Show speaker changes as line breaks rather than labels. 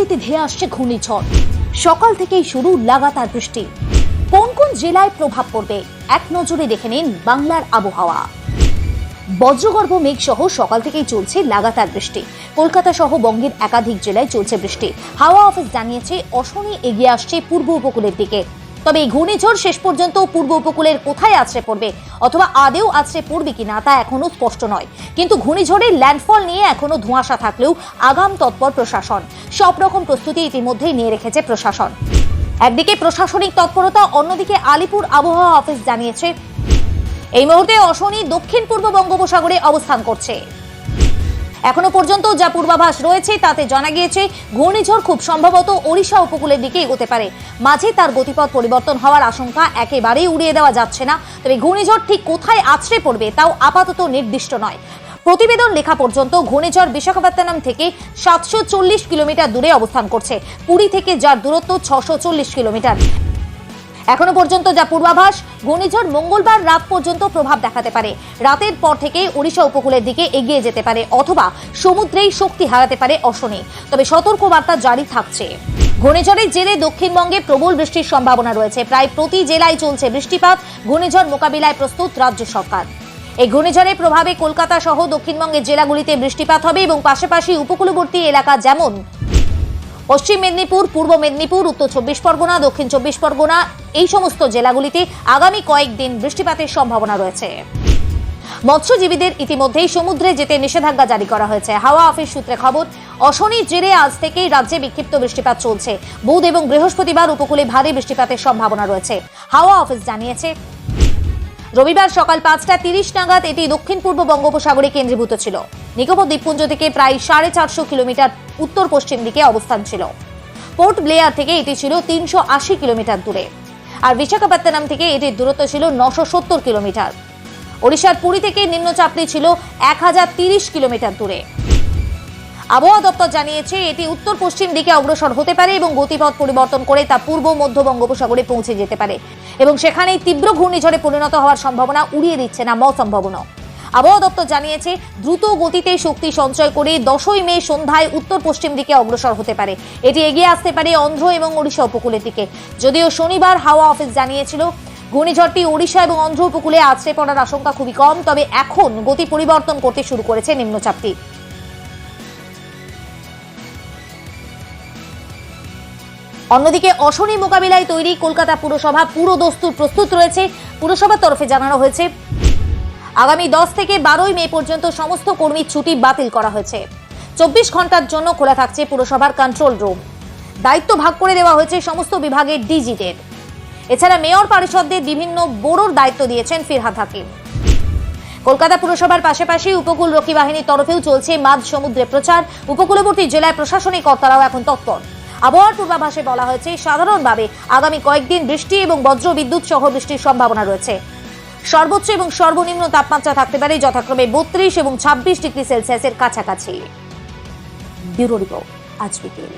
গতিতে ধেয়ে আসছে ঘূর্ণিঝড়। সকাল থেকেই শুরু লাগাতার বৃষ্টি। কোন কোন জেলায় প্রভাব পড়বে এক নজরে দেখে নিন বাংলার আবহাওয়া। বজ্রগর্ভ মেঘ সহ সকাল থেকেই চলছে লাগাতার বৃষ্টি। কলকাতা সহ বঙ্গের একাধিক জেলায় চলছে বৃষ্টি। হাওয়া অফিস জানিয়েছে অশনি এগিয়ে আসছে পূর্ব উপকূলের দিকে। তবে এই ঘূর্ণিঝড় শেষ পর্যন্ত পূর্ব উপকূলের কোথায় আছড়ে পড়বে অথবা আদেও আছড়ে পড়বে কিনা তা এখনো স্পষ্ট নয়। কিন্তু ঘূর্ণিঝড়ের ল্যান্ডফল নিয়ে এখনো ধোঁয়াশা থাকলেও আগাম তৎপর প্রশাসন। সব রকম প্রস্তুতি ইতিমধ্যেই নিয়ে রেখেছে প্রশাসন। একদিকে প্রশাসনিক তৎপরতা, অন্যদিকে আলিপুর আবহাওয়া অফিস জানিয়েছে এই মুহূর্তে অশনি দক্ষিণ পূর্ব বঙ্গোপসাগরে অবস্থান করছে। এখনো পর্যন্ত যা পূর্বাভাস রয়েছে তাতে জানা গিয়েছে ঘূর্ণিঝড় খুব সম্ভবত ওড়িশা উপকূলের দিকে এগোতে পারে। মাঝে তার গতিপথ পরিবর্তন হওয়ার আশঙ্কা একেবারেই উড়িয়ে দেওয়া যাচ্ছে না। তবে ঘূর্ণিঝড় ঠিক কোথায় আছড়ে পড়বে তাও আপাতত নির্দিষ্ট নয়। প্রতিবেদন লেখা পর্যন্ত ঘূর্ণিঝড় বিশাখাপত্তনম থেকে 740 কিলোমিটার দূরে অবস্থান করছে। পুরী থেকে যার দূরত্ব 640 কিলোমিটার। এখনো পর্যন্ত যা পূর্বাভাস, ঘূর্ণিঝড় মঙ্গলবার রাত পর্যন্ত প্রভাব দেখাতে পারে। রাতের পর থেকে ওড়িশা উপকূলের দিকে এগিয়ে যেতে পারে অথবা সমুদ্রেই শক্তি হারাতে পারে অশনি। তবে সতর্কবার্তা জারি থাকছে। ঘূর্ণিঝড়ের জেরে দক্ষিণবঙ্গে প্রবল বৃষ্টির সম্ভাবনা রয়েছে। প্রায় প্রতি জেলায় চলছে বৃষ্টিপাত। ঘূর্ণিঝড় মোকাবিলায় প্রস্তুত রাজ্য সরকার। এই ঘূর্ণিঝড়ের প্রভাবে কলকাতা সহ দক্ষিণবঙ্গের জেলাগুলিতে বৃষ্টিপাত হবে এবং পাশাপাশি উপকূলবর্তী এলাকা যেমন পশ্চিম মেদিনীপুর, পূর্ব মেদিনীপুর, উত্তর 24 পরগনা, দক্ষিণ 24 পরগনা এই সমস্ত জেলাগুলিতে আগামী কয়েকদিন বৃষ্টিপাতের সম্ভাবনা রয়েছে। মৎস্যজীবীদের ইতিমধ্যেই সমুদ্রে যেতে নিষেধাজ্ঞা জারি করা হয়েছে। হাওয়া অফিস সূত্রে খবর, অশনির জেরে আজ থেকেই রাজ্যে বিক্ষিপ্ত বৃষ্টিপাত চলছে। বুধ এবং বৃহস্পতিবার উপকূলে ভারী বৃষ্টিপাতের সম্ভাবনা রয়েছে। হাওয়া অফিস জানিয়েছে রবিবার সকাল 5:30 নাগাদ এটি দক্ষিণ পূর্ব বঙ্গোপসাগরে কেন্দ্রীভূত ছিল। নিকোবর দ্বীপপুঞ্জ থেকে প্রায় 450 কিলোমিটার উত্তর পশ্চিম দিকে অবস্থান ছিল। পোর্ট ব্লেয়ার থেকে এটি ছিল 380 কিলোমিটার দূরে, আর বিশাখাপত্তনম থেকে এটির দূরত্ব ছিল 970 কিলোমিটার। ওড়িশার পুরী থেকে নিম্নচাপটি ছিল 1030 কিলোমিটার দূরে। আবহাওয়া দপ্তর জানিয়েছে এটি উত্তর পশ্চিম দিকে অগ্রসর হতে পারে এবং গতিপথ পরিবর্তন করে তা পূর্ব মধ্য বঙ্গোপসাগরে পৌঁছে যেতে পারে এবং সেখানেই তীব্র ঘূর্ণিঝড়ে পরিণত হওয়ার সম্ভাবনা উড়িয়ে দিচ্ছে না মৌসুম ভবন। আবহাওয়া দপ্তর জানিয়েছে দ্রুত গতিতে শক্তি সঞ্চয় করে 10ই মে সন্ধ্যায় উত্তর পশ্চিম দিকে অগ্রসর হতে পারে। এটি এগিয়ে আসতে পারে অন্ধ্র এবং ওড়িশা উপকূলের দিকে। যদিও শনিবার হাওয়া অফিস জানিয়েছিল ঘূর্ণিঝড়টি ওড়িশা এবং অন্ধ্র উপকূলে আছড়ে পড়ার আশঙ্কা খুবই কম, তবে এখন গতি পরিবর্তন করতে শুরু করেছে নিম্নচাপটি। অন্যদিকে অশনি মোকাবিলায় তৈরি কলকাতা পুরসভা পুরো দস্তুর প্রস্তুত রয়েছে। পুরসভার তরফে জানানো হয়েছে আগামী 10 থেকে 12ই মে পর্যন্ত সমস্ত কর্মীর ছুটি বাতিল করা হয়েছে। 24 ঘন্টার জন্য খোলা থাকছে পুরসভার কন্ট্রোল রুম। দায়িত্ব ভাগ করে দেওয়া হয়েছে সমস্ত বিভাগের ডিজিদের। এছাড়া মেয়র পরিষদদের বিভিন্ন বোর্ডের দায়িত্ব দিয়েছেন ফিরহাদ হাকিম। কলকাতা পুরসভার পাশাপাশি উপকূলরক্ষী বাহিনীর তরফেও চলছে মাঝ সমুদ্রে প্রচার। উপকূলবর্তী জেলায় প্রশাসনিক কর্তারাও এখন তৎপর। আবহাওয়ার পূর্বাভাসে বলা হয়েছে সাধারণভাবে আগামী কয়েকদিন বৃষ্টি এবং বজ্র বিদ্যুৎ সহ বৃষ্টির সম্ভাবনা রয়েছে। সর্বোচ্চ এবং সর্বনিম্ন তাপমাত্রা থাকতে পারে যথাক্রমে 32 এবং 26 ডিগ্রি সেলসিয়াসের কাছাকাছি। ব্যুরো রিপোর্ট, আজ বিকেল।